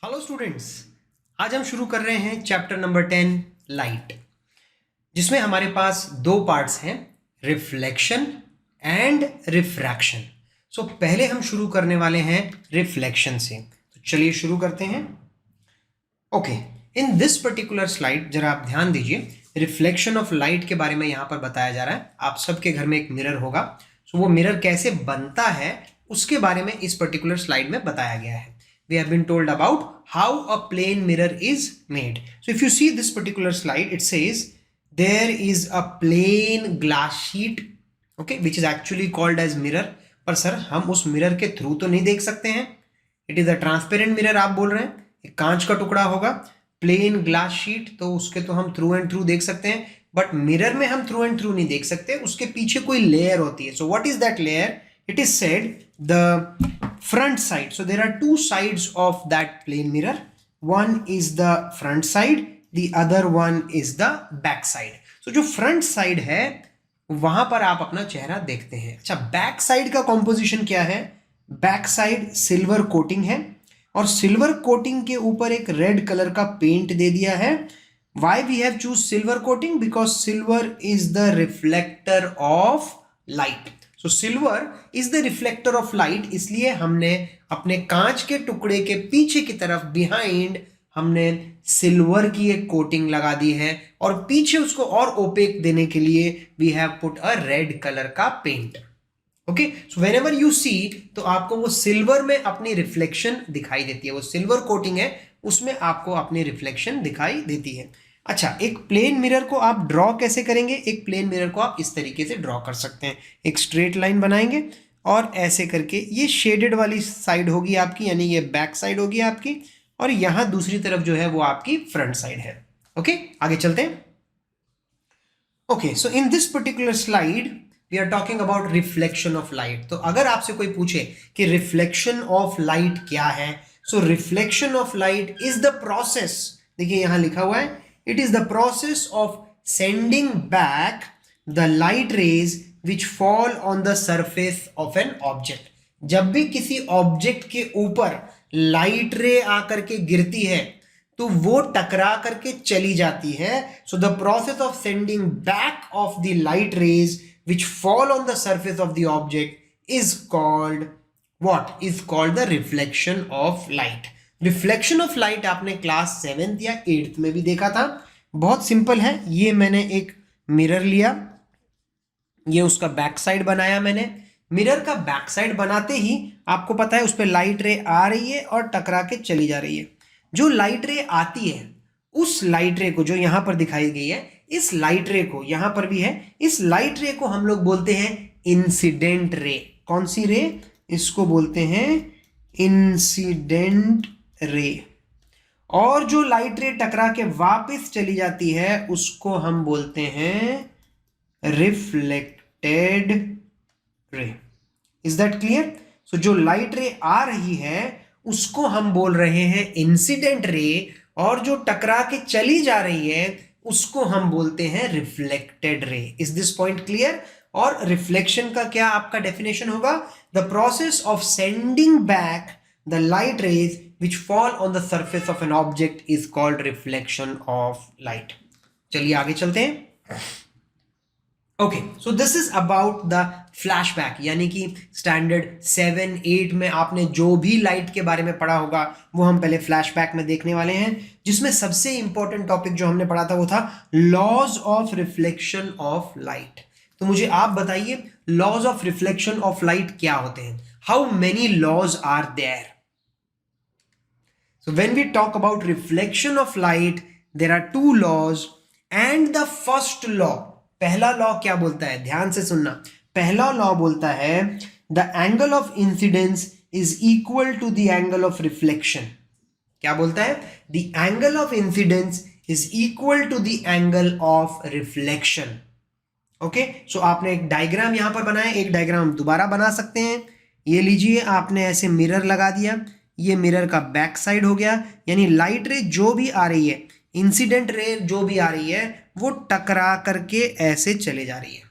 Hello students, आज हम शुरू कर रहे हैं चैप्टर नंबर 10 लाइट, जिसमें हमारे पास दो पार्ट्स हैं, रिफ्लेक्शन एंड रिफ्रैक्शन। सो पहले हम शुरू करने वाले हैं रिफ्लेक्शन से। तो चलिए शुरू करते हैं। Okay, in this particular slide जरा आप ध्यान दीजिए, रिफ्लेक्शन ऑफ लाइट के बारे में यहाँ पर बताया जा रहा है। आप सबके घर में एक मिरर होगा, सो वो मिरर कैसे बनता है उसके बारे में इस पर्टिकुलर स्लाइड में बताया गया है। We have been told about how a plane mirror is made. So if you see this particular slide, it says there is a plain glass sheet, okay, which is actually called as mirror. पर sir हम उस mirror के through तो नहीं देख सकते हैं। It is a transparent mirror आप बोल रहे हैं, एक कांच का टुकड़ा होगा, प्लेन ग्लास शीट, तो उसके तो हम थ्रू एंड थ्रू देख सकते हैं, बट मिरर में हम थ्रू एंड थ्रू नहीं देख सकते, उसके पीछे कोई लेयर होती है। So what is that layer? It is said the front side. So there are two sides of that plane mirror. One is the front side, the other one is the back side. So जो front side है वहां पर आप अपना चेहरा देखते हैं। अच्छा, बैक साइड का कॉम्पोजिशन क्या है? बैक साइड सिल्वर कोटिंग है और सिल्वर कोटिंग के ऊपर एक रेड कलर का पेंट दे दिया है। Why we have choose silver coating? Because silver is the reflector of light. So silver is the reflector of light, इसलिए हमने अपने कांच के टुकड़े के पीछे की तरफ बिहाइंड हमने सिल्वर की एक कोटिंग लगा दी है और पीछे उसको और ओपेक देने के लिए we have put a red colour का paint. Okay, so whenever you see, तो आपको वो सिल्वर में अपनी रिफ्लेक्शन दिखाई देती है। वो सिल्वर कोटिंग है, उसमें आपको अपनी रिफ्लेक्शन दिखाई देती है। अच्छा, एक प्लेन मिरर को आप ड्रॉ कैसे करेंगे? एक प्लेन मिरर को आप इस तरीके से ड्रॉ कर सकते हैं। एक स्ट्रेट लाइन बनाएंगे और ऐसे करके ये शेडेड वाली साइड होगी आपकी, यानी ये बैक साइड होगी आपकी, और यहां दूसरी तरफ जो है वो आपकी फ्रंट साइड है। ओके, आगे चलते हैं। Okay, so in this particular slide we are talking about reflection of light. तो अगर आपसे कोई पूछे कि रिफ्लेक्शन ऑफ लाइट क्या है, so reflection of light is the process, देखिए यहां लिखा हुआ है, it is the process of sending back the light rays which fall on the surface of an object. जब भी किसी ऑब्जेक्ट के ऊपर लाइट रे आकर के गिरती है तो वो टकरा करके चली जाती है। So the process of sending back of the light rays which fall on the surface of the object is called what? Is called the reflection of light. Reflection of light आपने क्लास 7th या 8th में भी देखा था। बहुत simple है, ये मैंने एक मिरर लिया, ये उसका बैक साइड बनाया मैंने। मिरर का बैक साइड बनाते ही आपको पता है उस पर लाइट रे आ रही है और टकरा के चली जा रही है। जो लाइट रे आती है उस लाइट रे को, जो यहां पर दिखाई गई है, इस लाइट रे को, यहां पर भी है, इस लाइट रे को हम लोग बोलते हैं इंसिडेंट रे। कौन सी रे? इसको बोलते हैं इंसिडेंट रे। और जो लाइट रे टकरा के वापस चली जाती है उसको हम बोलते हैं reflected ray. Is that clear? सो जो लाइट रे आ रही है उसको हम बोल रहे हैं इंसिडेंट रे, और जो टकरा के चली जा रही है उसको हम बोलते हैं reflected ray. Is this point clear? और रिफ्लेक्शन का क्या आपका डेफिनेशन होगा? The process of sending back the light rays which fall on the surface of an object is called reflection of light. चलिए आगे चलते हैं। Okay, so this is about the flashback, यानी कि स्टैंडर्ड 7, 8 में आपने जो भी लाइट के बारे में पढ़ा होगा वो हम पहले फ्लैशबैक में देखने वाले हैं, जिसमें सबसे इंपॉर्टेंट टॉपिक जो हमने पढ़ा था वो था laws of reflection of light. तो मुझे आप बताइए, laws of reflection of light क्या होते हैं? How many laws are there? So when we talk about reflection of light, there are two laws, and the first law, पहला law क्या बोलता है? ध्यान से सुनना। पहला लॉ बोलता है the angle of incidence is equal to the angle of reflection. क्या बोलता है? The angle of incidence is equal to the angle of reflection. Okay, so आपने एक डायग्राम यहां पर बनाया, एक डायग्राम दोबारा बना सकते हैं। ये लीजिए, आपने ऐसे मिरर लगा दिया, ये मिरर का बैक साइड हो गया, यानी लाइट रे जो भी आ रही है, इंसिडेंट रे जो भी आ रही है, वो टकरा करके ऐसे चले जा रही है।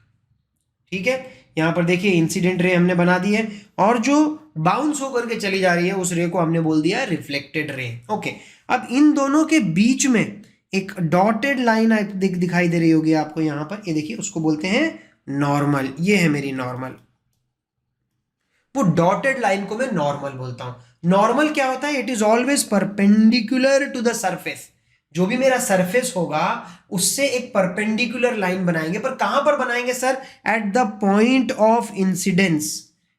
ठीक है, यहाँ पर देखिए इंसिडेंट रे हमने बना दी है, और जो बाउंस होकर के चली जा रही है उस रे को हमने बोल दिया रिफ्लेक्टेड रे। ओके, अब इन दोनों के बीच में एक डॉटेड लाइन दिखाई दे रही होगी आपको यहाँ पर, ये देखिए, उसको बोलते हैं नॉर्मल। ये है मेरी नॉर्मल, वो डॉटेड लाइन को मैं नॉर्मल बोलता हूं। नॉर्मल क्या होता है? It is always perpendicular to the surface. जो भी मेरा सरफेस होगा उससे एक परपेंडिकुलर लाइन बनाएंगे, पर कहां पर बनाएंगे sir? Eight the point of incidence.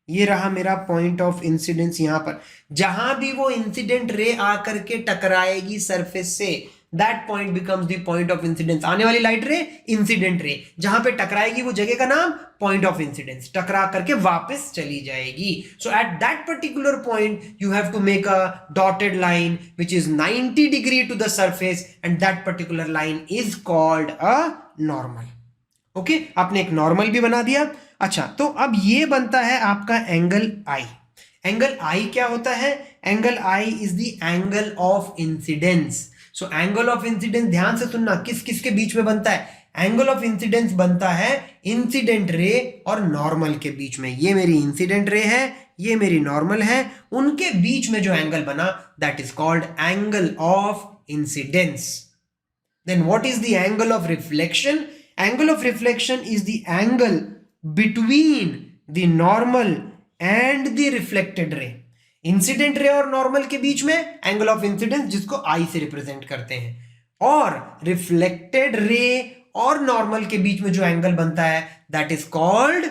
ये रहा मेरा पॉइंट ऑफ इंसिडेंस। यहां पर जहां भी वो इंसिडेंट रे आकर के टकराएगी सरफेस से, that point becomes the point of incidence. आने वाली लाइट रे इंसिडेंट रे, जहां पे टकराएगी वो जगह का नाम पॉइंट ऑफ इंसिडेंस, टकरा करके वापस चली जाएगी। So at that particular point you have to make a dotted line which is 90 degree to the surface, and that particular line is called a normal. Okay, आपने एक नॉर्मल भी बना दिया। अच्छा, तो अब ये बनता है आपका एंगल आई। एंगल आई क्या होता है? Angle I is the angle of incidence. So angle of incidence, ध्यान से सुनना, किस किस के बीच में बनता है? एंगल ऑफ इंसिडेंस बनता है इंसिडेंट रे और नॉर्मल के बीच में। ये मेरी इंसिडेंट रे है, ये मेरी नॉर्मल है, उनके बीच में जो एंगल बना that is called angle of incidence. Then what is the angle of reflection? Angle of reflection is the angle between the normal and the reflected ray. Incident ray और normal के बीच में angle of incidence, जिसको आई से represent करते हैं, और reflected ray और normal के बीच में जो एंगल बनता है that is called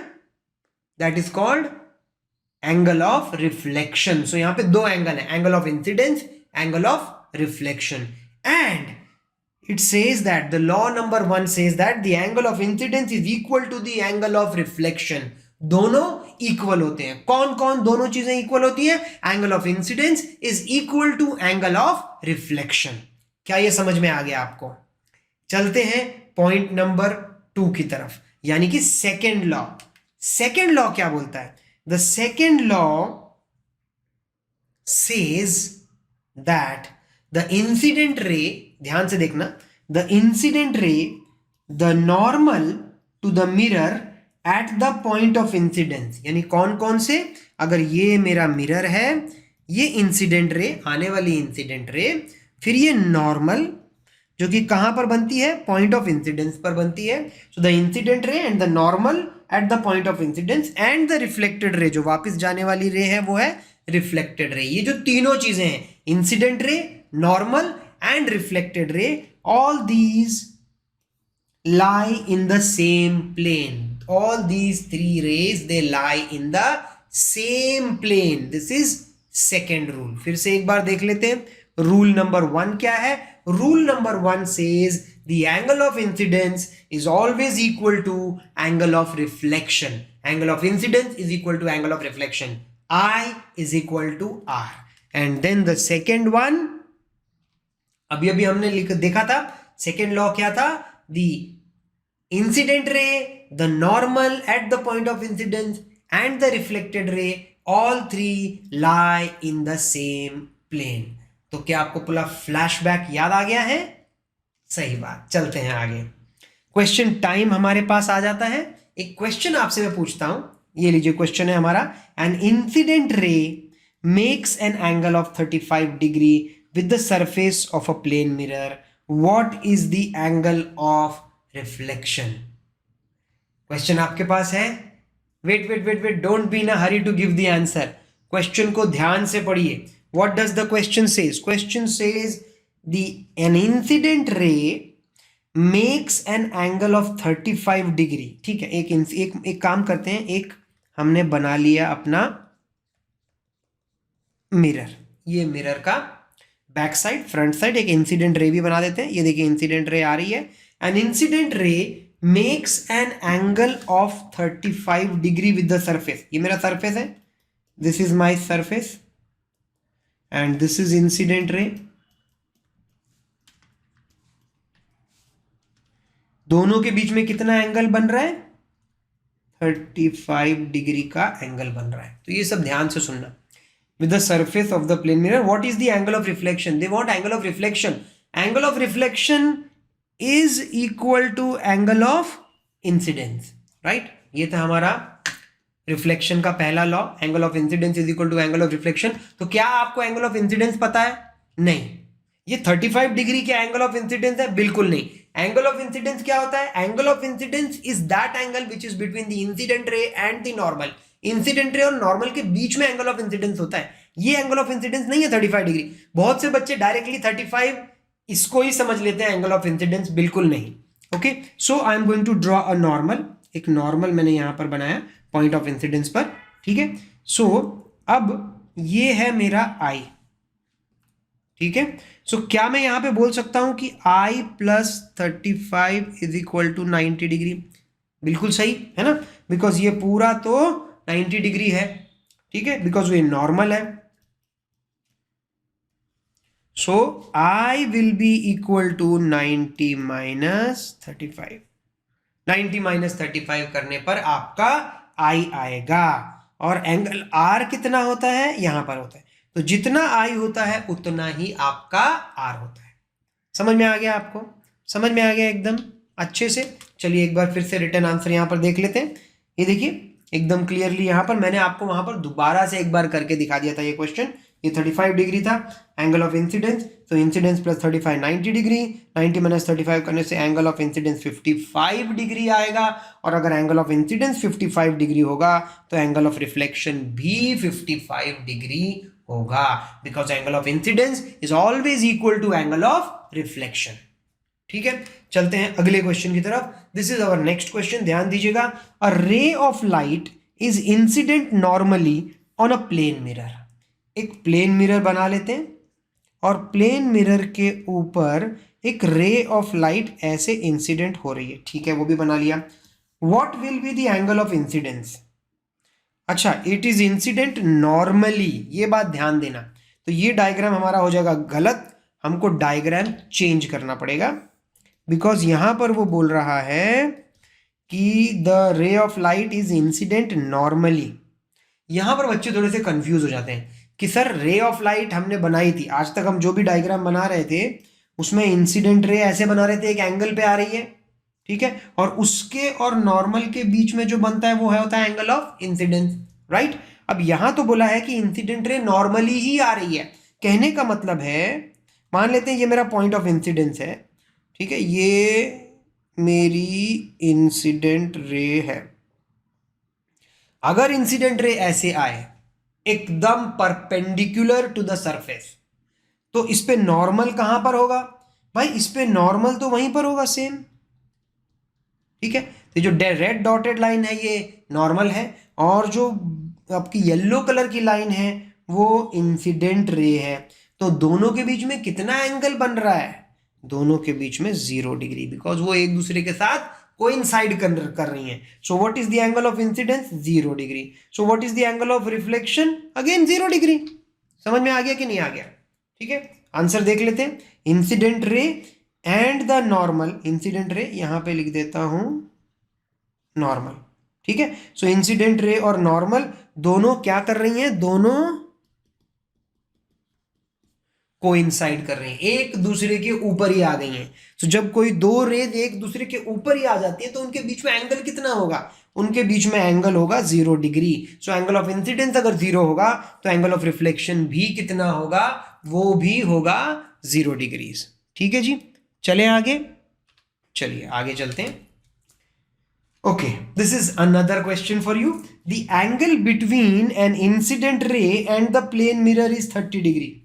angle of reflection. So यहां पे दो एंगल है, angle of incidence, angle of reflection. And it says that the law number 1 says that the angle of incidence is equal to the angle of reflection. दोनों equal होते हैं। कौन कौन दोनों चीजें इक्वल होती हैं? Angle of incidence is equal to angle of reflection. क्या ये समझ में आ गया आपको? चलते हैं पॉइंट नंबर 2 की तरफ, यानी कि सेकेंड लॉ। सेकेंड लॉ क्या बोलता है? The second law says that the incident ray, ध्यान से देखना, the incident ray, the normal to the mirror at the point of incidence. यानी कौन कौन से? अगर ये मेरा मिरर है, ये इंसिडेंट रे, आने वाली इंसिडेंट रे, फिर ये नॉर्मल जो कि कहां पर बनती है? पॉइंट ऑफ इंसिडेंस पर बनती है। So the incident ray and the normal at the point of incidence, and the reflected रे, जो वापस जाने वाली रे है वो है रिफ्लेक्टेड रे। ये जो तीनों चीजें हैं, incident ray, normal and reflected ray, all these lie in the same plane. All these three rays, they lie in the same plane. This is second rule. फिर से एक बार देख लेते हैं। रूल नंबर 1 क्या है? Rule number 1 says the angle of incidence is always equal to angle of reflection. Angle of incidence is equal to angle of reflection. I is equal to R. And then the second one, अभी अभी हमने देखा था second law क्या था? The incident ray, the normal at the point of incidence and the reflected ray, all three lie in the same plane. तो क्या आपको पूरा फ्लैशबैक याद आ गया है? सही बात। चलते हैं आगे। क्वेश्चन टाइम हमारे पास आ जाता है। एक क्वेश्चन आपसे मैं पूछता हूं, ये लीजिए क्वेश्चन है हमारा। एन इंसिडेंट रे makes an angle of 35 degree with the surface of a plane mirror. What is the angle of reflection? Question आपके पास है? Wait, don't be in a hurry to give the answer. Question को ध्यान से पढ़िए। What does the question says? Question says an incident ray makes an angle of 35 degree. ठीक है, एक काम करते हैं, एक हमने बना लिया अपना मिरर, ये मिरर का बैक साइड, फ्रंट साइड, एक इंसिडेंट रे भी बना देते हैं। ये देखिए इंसिडेंट रे आ रही है। एन इंसिडेंट रे makes an angle of 35 degree with the surface. ये मेरा सरफेस है, this is my surface and this is incident ray. दोनों के बीच में कितना एंगल बन रहा है? 35 डिग्री का एंगल बन रहा है। तो ये सब ध्यान से सुनना। With the surface of the plane mirror, what is the angle of reflection? They want angle of reflection. Angle of reflection is equal to angle of incidence, right? ये था हमारा रिफ्लेक्शन का पहला law, angle of incidence is equal to angle of reflection. तो क्या आपको angle of incidence पता है? नहीं। ये 35 डिग्री क्या एंगल ऑफ इंसिडेंस है? बिल्कुल नहीं। एंगल ऑफ इंसिडेंस क्या होता है? Angle of incidence is that angle which is between the incident ray and the normal. Incident ray और नॉर्मल के बीच में एंगल ऑफ इंसिडेंस होता है। ये एंगल ऑफ इंसिडेंस नहीं है 35 डिग्री। बहुत से बच्चे डायरेक्टली 35 इसको ही समझ लेते हैं एंगल ऑफ इंसिडेंस, बिल्कुल नहीं। Okay, so I am going to draw a normal. एक नॉर्मल मैंने यहां पर बनाया पॉइंट ऑफ इंसिडेंस पर, ठीक है। सो अब ये है मेरा आई, ठीक है। सो क्या मैं यहां पे बोल सकता हूं कि I plus 35 is equal to 90 degree? बिल्कुल सही है ना, बिकॉज ये पूरा तो 90 डिग्री है, ठीक है, बिकॉज ये नॉर्मल है। So I will be equal to 90 minus 35। 90 minus 35 करने पर आपका I आएगा, और एंगल R कितना होता है? यहां पर होता है। तो जितना I होता है उतना ही आपका R होता है। समझ में आ गया आपको? समझ में आ गया एकदम अच्छे से? चलिए एक बार फिर से रिटर्न आंसर यहां पर देख लेते हैं। ये देखिए एकदम क्लियरली यहां पर मैंने आपको वहां पर दोबारा से एक बार करके दिखा दिया था ये क्वेश्चन। ये 35 डिग्री था एंगल ऑफ इंसिडेंस, तो इंसिडेंस प्लस 35 90 डिग्री, 90 माइनस 35 करने से एंगल ऑफ इंसिडेंस 55 डिग्री आएगा। और अगर एंगल ऑफ इंसिडेंस 55 डिग्री होगा तो एंगल ऑफ रिफ्लेक्शन भी 55 डिग्री होगा, because angle of incidence is always equal to angle of reflection. ठीक है, चलते हैं अगले क्वेश्चन की तरफ। This is our next question, ध्यान दीजिएगा। A ray of light is incident normally on a plane mirror. एक प्लेन मिरर बना लेते हैं और प्लेन मिरर के ऊपर एक रे ऑफ लाइट ऐसे इंसिडेंट हो रही है, ठीक है, वो भी बना लिया। What will be the angle of incidence? अच्छा, इट इज इंसिडेंट नॉर्मली, ये बात ध्यान देना। तो ये डायग्राम हमारा हो जाएगा गलत, हमको डायग्राम चेंज करना पड़ेगा, बिकॉज यहां पर वो बोल रहा है कि द रे of light is incident normally. यहां पर बच्चे थोड़े से कंफ्यूज हो जाते हैं कि सर रे ऑफ लाइट हमने बनाई थी, आज तक हम जो भी डायग्राम बना रहे थे उसमें इंसिडेंट रे ऐसे बना रहे थे, एक एंगल पे आ रही है, ठीक है, और उसके और नॉर्मल के बीच में जो बनता है वो है होता है एंगल ऑफ इंसिडेंस, राइट। अब यहां तो बोला है कि इंसिडेंट रे नॉर्मली ही आ रही है, कहने का मतलब है, मान लेते हैं ये मेरा पॉइंट ऑफ इंसिडेंस है, ठीक है, ये मेरी इंसिडेंट रे है। अगर इंसिडेंट रे ऐसे आए एकदम परपेंडिकुलर टू द सरफेस, तो इस पे नॉर्मल कहां पर होगा? भाई इस पे नॉर्मल तो वहीं पर होगा सेम, ठीक है। तो जो रेड डॉटेड लाइन है ये नॉर्मल है, और जो आपकी येलो कलर की लाइन है वो इंसिडेंट रे है। तो दोनों के बीच में कितना एंगल बन रहा है? दोनों के बीच में 0 डिग्री, बिकॉज वो एक दूसरे के साथ कोइंसाइड कर रही हैं। So what is the angle of incidence? 0 degree. So what is the angle of reflection? Again 0 degree. समझ में आ गया कि नहीं आ गया? ठीक है, आंसर देख लेते हैं। Incident ray and the normal, incident ray यहां पे लिख देता हूं नॉर्मल, ठीक है। सो इंसिडेंट रे और नॉर्मल दोनों क्या कर रही हैं? दोनों कोइंसाइड कर रही हैं, एक दूसरे के ऊपर ही आ गई हैं। तो जब कोई दो रेज एक दूसरे के ऊपर ही आ जाती है तो उनके बीच में एंगल कितना होगा? उनके बीच में एंगल होगा 0 degree. So angle of incidence अगर 0 होगा तो एंगल ऑफ रिफ्लेक्शन भी कितना होगा? वो भी होगा 0 डिग्रीज। ठीक है जी, चले आगे, चलिए आगे चलते हैं। Okay, this is another question for you. The angle between an incident ray and the plane mirror is 30 degree.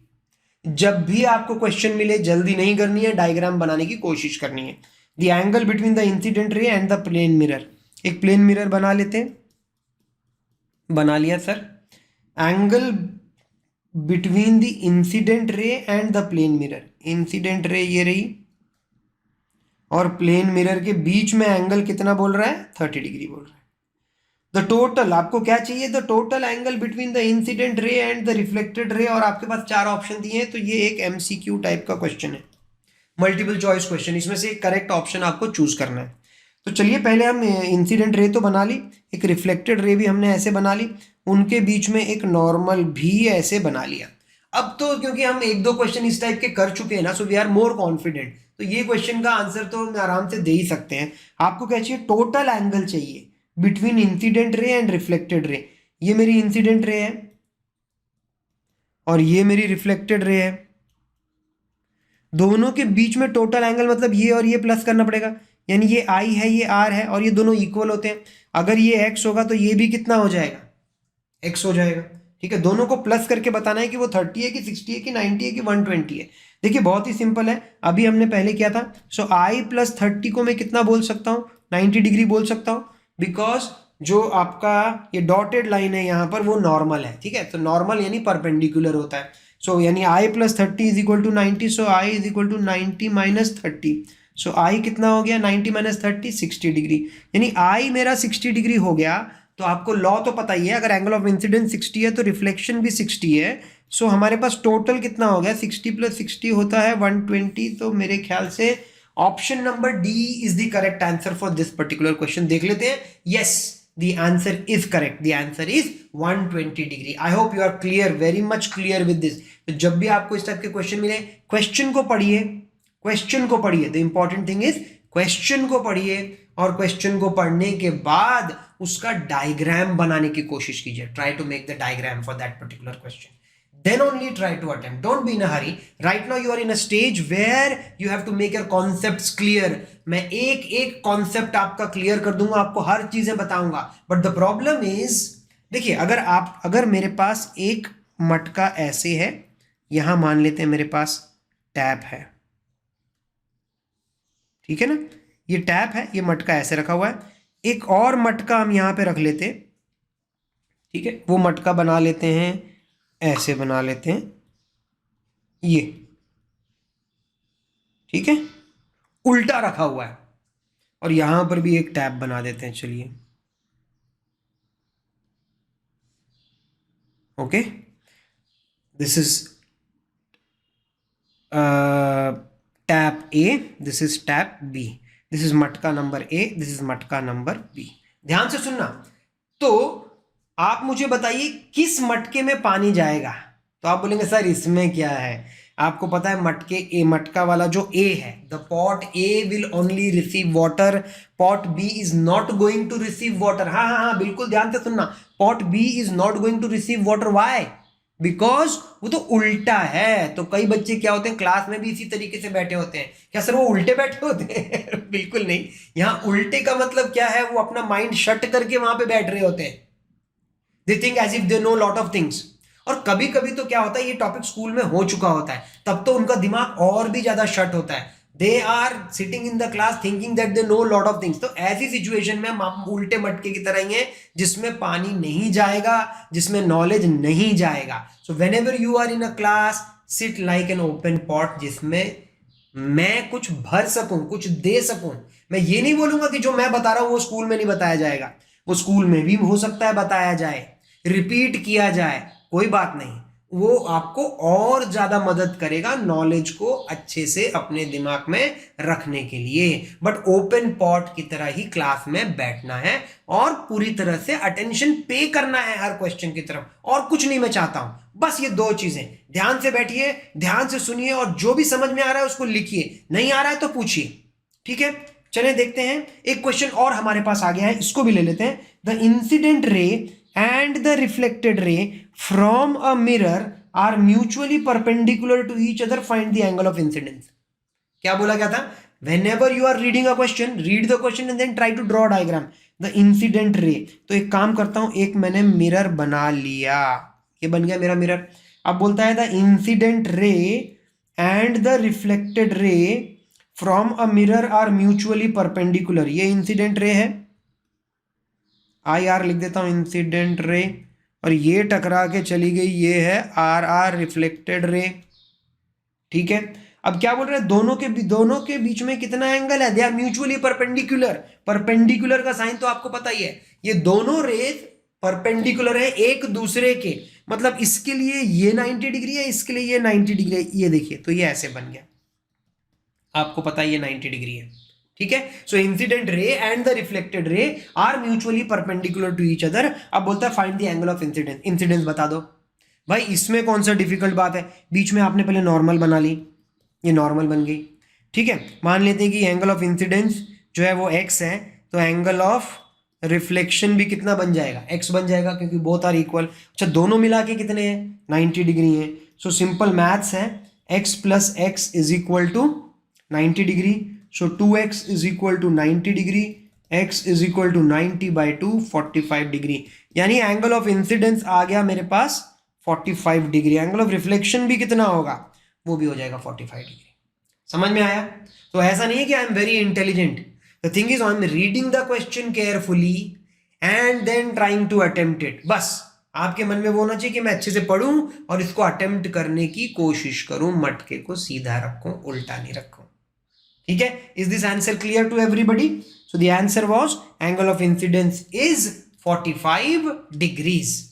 जब भी आपको क्वेश्चन मिले जल्दी नहीं करनी है, डायग्राम बनाने की कोशिश करनी है। The angle between the incident ray and the plane mirror, एक प्लेन मिरर बना लेते हैं, बना लिया sir. Angle between the incident ray and the plane mirror, incident ray ये रही और प्लेन मिरर के बीच में एंगल कितना बोल रहा है? 30 डिग्री बोल रहा है। द टोटल, आपको क्या चाहिए? The total angle between the incident ray and the reflected रे, और आपके पास 4 ऑप्शन दिए हैं, तो ये एक एमसीक्यू टाइप का क्वेश्चन है, मल्टीपल चॉइस क्वेश्चन। इसमें से एक करेक्ट ऑप्शन आपको चूज करना है। तो चलिए पहले हम इंसिडेंट रे तो बना ली, एक रिफ्लेक्टेड रे भी हमने ऐसे बना ली, उनके बीच में एक नॉर्मल भी ऐसे बना लिया। अब तो क्योंकि हम 1-2 क्वेश्चन इस टाइप के कर चुके हैं ना, so we are more confident, तो ये क्वेश्चन का आंसर तो हम आराम से दे ही सकते हैं। आपको क्या चाहिए? टोटल एंगल चाहिए between incident ray and reflected ray. ये मेरी इंसिडेंट रे है और ये मेरी रिफ्लेक्टेड रे है। दोनों के बीच में टोटल एंगल मतलब ये और ये प्लस करना पड़ेगा, यानी ये आई है ये आर है और ये दोनों इक्वल होते हैं। अगर ये एक्स होगा तो ये भी कितना हो जाएगा, एक्स हो जाएगा। ठीक है, दोनों को प्लस करके बताना है कि वो 30 है कि 60 है कि 90 है कि 120 है। देखिए बहुत ही सिंपल है, अभी हमने पहले किया था। सो आई प्लस 30 को मैं कितना बोल सकता हूँ, 90 डिग्री बोल सकता हूँ, बिकॉज जो आपका ये डॉटेड लाइन है यहाँ पर वो नॉर्मल है। ठीक है, तो नॉर्मल यानी परपेंडिकुलर होता है। सो यानी I plus 30 is equal to 90। So I is equal to 90 minus 30। So I कितना हो गया, 90 माइनस 30 60 डिग्री, यानी आई मेरा 60 डिग्री हो गया। तो आपको लॉ तो पता ही है, अगर एंगल ऑफ इंसिडेंस 60 है तो रिफ्लेक्शन भी 60 है। सो हमारे पास टोटल कितना हो गया, 60 प्लस 60 होता है 120। तो मेरे ख्याल से option number D is the correct answer for this particular question. देख लेते हैं, yes the answer is correct, the answer is 120 degree। I hope you are clear, very much clear with this। तो जब भी आपको इस टाइप के question मिले, क्वेश्चन को पढ़िए, क्वेश्चन को पढ़िए। The important thing is question को पढ़िए और क्वेश्चन को पढ़ने के बाद उसका डायग्राम बनाने की कोशिश कीजिए। Try to make the diagram for that particular question, then only try to attempt। don't be in a hurry। right now you are in a stage where you have to make your concepts clear। मैं एक एक concept आपका clear कर दूंगा, आपको हर चीजें बताऊंगा। But the problem is, देखिए अगर मेरे पास एक मटका ऐसे है, यहां मान लेते हैं मेरे पास टैप है, ठीक है ना, ये टैप है, ये मटका ऐसे रखा हुआ है। एक और मटका हम यहां पे रख लेते हैं, ठीक है, वो मटका बना लेते हैं, ऐसे बना लेते हैं ये, ठीक है, उल्टा रखा हुआ है। और यहां पर भी एक टैप बना देते हैं, चलिए okay. This is tap A, this is tap B, this is मटका नंबर ए, दिस इज मटका नंबर बी। ध्यान से सुनना। तो आप मुझे बताइए किस मटके में पानी जाएगा। तो आप बोलेंगे सर इसमें क्या है, आपको पता है मटके ए, मटका वाला जो ए है, the pot A will only receive water, pot B is not going to receive water. हाँ हाँ हाँ बिल्कुल ध्यान से सुनना, pot B is not going to receive water. Why? Because वो तो उल्टा है। तो कई बच्चे क्या होते हैं, क्लास में भी इसी तरीके से बैठे होते हैं। क्या सर वो उल्टे बैठे होते हैं? बिल्कुल नहीं। यहां उल्टे का मतलब क्या है, वो अपना माइंड शट करके वहां पे बैठ रहे होते हैं। They think as if they know lot of things. और कभी कभी तो क्या होता है, ये टॉपिक स्कूल में हो चुका होता है, तब तो उनका दिमाग और भी ज्यादा शट होता है। They are sitting in the class thinking that they know lot of things. तो ऐसी सिचुएशन में हम उल्टे मटके की तरह ही हैं, जिसमें पानी नहीं जाएगा, जिसमें नॉलेज नहीं जाएगा। So whenever you are in a class, sit like an open pot, जिसमें मैं कुछ भर सकूं, कुछ दे सकूं। मैं ये नहीं बोलूंगा कि जो मैं बता रहा हूं वो स्कूल में नहीं बताया जाएगा, वो स्कूल में भी हो सकता है बताया जाए, रिपीट किया जाए, कोई बात नहीं। वो आपको और ज्यादा मदद करेगा नॉलेज को अच्छे से अपने दिमाग में रखने के लिए। बट ओपन पॉट की तरह ही क्लास में बैठना है और पूरी तरह से अटेंशन पे करना है हर क्वेश्चन की तरफ, और कुछ नहीं मैं चाहता हूं। बस ये दो चीजें, ध्यान से बैठिए, ध्यान से सुनिए, और जो भी समझ में आ रहा है उसको लिखिए, नहीं आ रहा है तो पूछिए। ठीक है, चलिए देखते हैं। एक क्वेश्चन और हमारे पास आ गया है, इसको भी ले लेते हैं। द इंसिडेंट रे and the reflected ray from a mirror are mutually perpendicular to each other, find the angle of incidence। क्या बोला गया था? whenever you are reading a question, read the question and then try to draw a diagram। the incident ray, तो एक काम करता हूं, एक मैंने मिरर बना लिया, ये बन गया मेरा मिरर। अब बोलता है the incident ray and the reflected ray from a mirror are mutually perpendicular। ये इंसिडेंट रे है, आई आर लिख देता हूं, इंसिडेंट रे, और ये टकरा के चली गई, ये है आर आर रिफ्लेक्टेड रे। ठीक है, अब क्या बोल रहे हैं, दोनों के बीच में कितना एंगल है, they are mutually perpendicular. Perpendicular का साइन तो आपको पता ही है, ये दोनों रेज परपेंडिकुलर है एक दूसरे के, मतलब इसके लिए ये 90 डिग्री है, इसके लिए ये 90 डिग्री है। ये देखिए, तो ये ऐसे बन गया, आपको पता है ये 90 डिग्री है। ठीक है, so incident ray and the reflected ray are mutually perpendicular to each other. अब बोलता है find the angle of incidence. Incidence बता दो भाई, इसमें कौन सा डिफिकल्ट बात है। बीच में आपने पहले नॉर्मल बना ली, ये नॉर्मल बन गई। ठीक है, मान लेते हैं कि एंगल ऑफ इंसिडेंस जो है वो एक्स है, तो एंगल ऑफ रिफ्लेक्शन भी कितना बन जाएगा, x बन जाएगा, क्योंकि बोथ आर इक्वल। अच्छा, दोनों मिला के कितने हैं, 90 डिग्री हैं। सो सिंपल मैथ्स है, x plus x is equal to 90 degree. So 2x is equal to 90 degree, x is equal to 90/2 45 degree. यानी एंगल ऑफ इंसिडेंस आ गया मेरे पास 45 डिग्री। एंगल ऑफ रिफ्लेक्शन भी कितना होगा, वो भी हो जाएगा 45 डिग्री। समझ में आया? तो ऐसा नहीं है कि I am very intelligent. The thing is I am reading the question carefully and then trying to attempt it. बस आपके मन में वो होना चाहिए कि मैं अच्छे से पढ़ूं और इसको अटेम्प्ट करने की कोशिश करूं, मटके को सीधा रखूं, उल्टा नहीं रखूं। ठीक है? Is this answer clear to everybody? So the answer was angle of incidence is 45 degrees.